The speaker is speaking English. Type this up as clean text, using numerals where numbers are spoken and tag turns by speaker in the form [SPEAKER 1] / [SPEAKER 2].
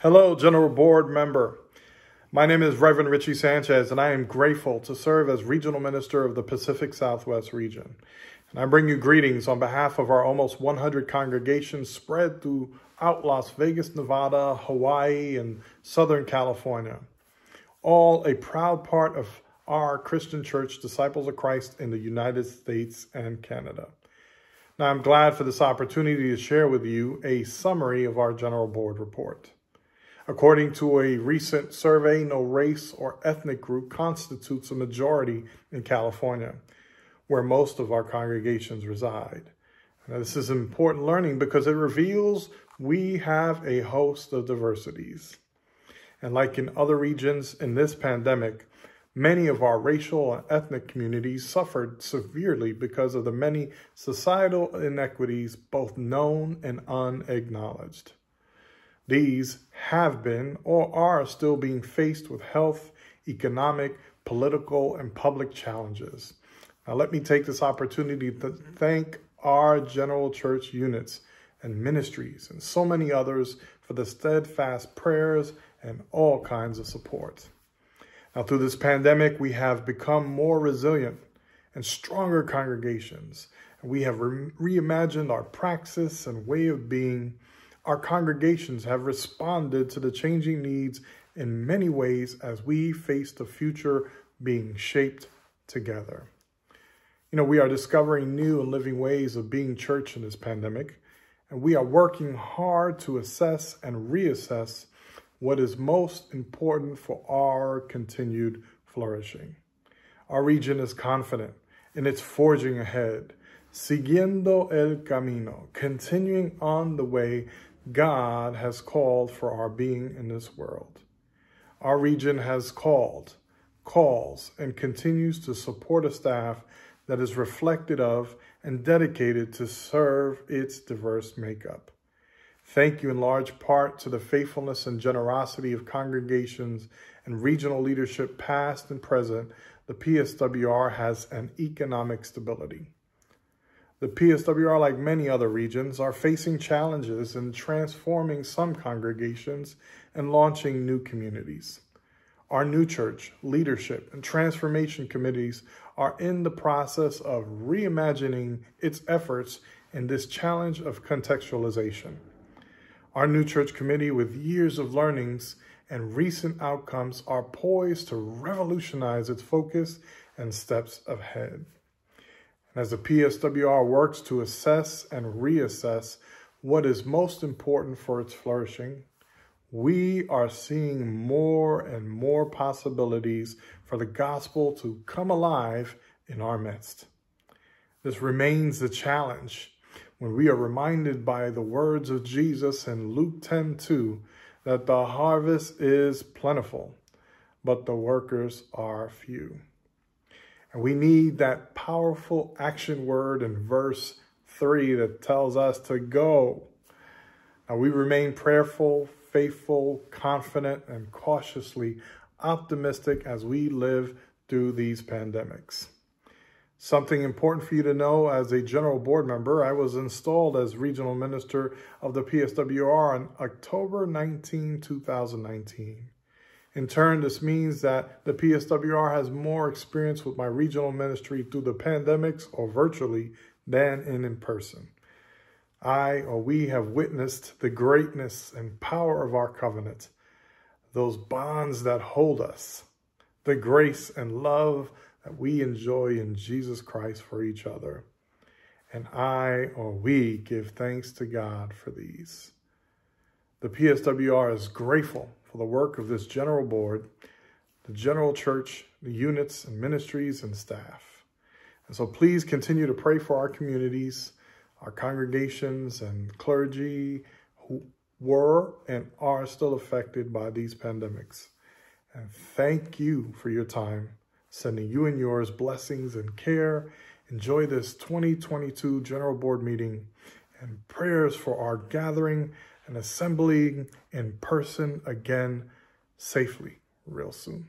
[SPEAKER 1] Hello, General Board member. My name is Reverend Richie Sanchez, and I am grateful to serve as Regional Minister of the Pacific Southwest region. And I bring you greetings on behalf of our almost 100 congregations spread throughout Las Vegas, Nevada, Hawaii, and Southern California. All a proud part of our Christian Church, Disciples of Christ in the United States and Canada. Now, I'm glad for this opportunity to share with you a summary of our General Board report. According to a recent survey, no race or ethnic group constitutes a majority in California, where most of our congregations reside. Now, this is important learning because it reveals we have a host of diversities. And like in other regions in this pandemic, many of our racial and ethnic communities suffered severely because of the many societal inequities, both known and unacknowledged. These have been or are still being faced with health, economic, political, and public challenges. Now, let me take this opportunity to thank our general church units and ministries and so many others for the steadfast prayers and all kinds of support. Now, through this pandemic, we have become more resilient and stronger congregations. And we have reimagined our praxis and way of being. Our congregations have responded to the changing needs in many ways as we face the future being shaped together. We are discovering new and living ways of being church in this pandemic, and we are working hard to assess and reassess what is most important for our continued flourishing. Our region is confident in its forging ahead, siguiendo el camino, continuing on the way God has called for our being in this world. Our region has calls, and continues to support a staff that is reflective of and dedicated to serve its diverse makeup. Thank you in large part to the faithfulness and generosity of congregations and regional leadership past and present. The PSWR has an economic stability. The PSWR, like many other regions, are facing challenges in transforming some congregations and launching new communities. Our new church, leadership, and transformation committees are in the process of reimagining its efforts in this challenge of contextualization. Our new church committee, with years of learnings and recent outcomes, are poised to revolutionize its focus and steps ahead. As the PSWR works to assess and reassess what is most important for its flourishing, we are seeing more and more possibilities for the gospel to come alive in our midst. This remains the challenge when we are reminded by the words of Jesus in Luke 10:2 that the harvest is plentiful, but the workers are few. And we need that powerful action word in verse 3 that tells us to go. Now, we remain prayerful, faithful, confident, and cautiously optimistic as we live through these pandemics. Something important for you to know: as a general board member, I was installed as regional minister of the PSWR on October 19, 2019. In turn, this means that the PSWR has more experience with my regional ministry through the pandemics or virtually than in person. We have witnessed the greatness and power of our covenant, those bonds that hold us, the grace and love that we enjoy in Jesus Christ for each other. And we give thanks to God for these. The PSWR is grateful for the work of this general board, the general church, the units and ministries and staff. And so please continue to pray for our communities, our congregations and clergy who were and are still affected by these pandemics. And thank you for your time, sending you and yours blessings and care. Enjoy this 2022 General Board meeting and prayers for our gathering and assembling in person again safely real soon.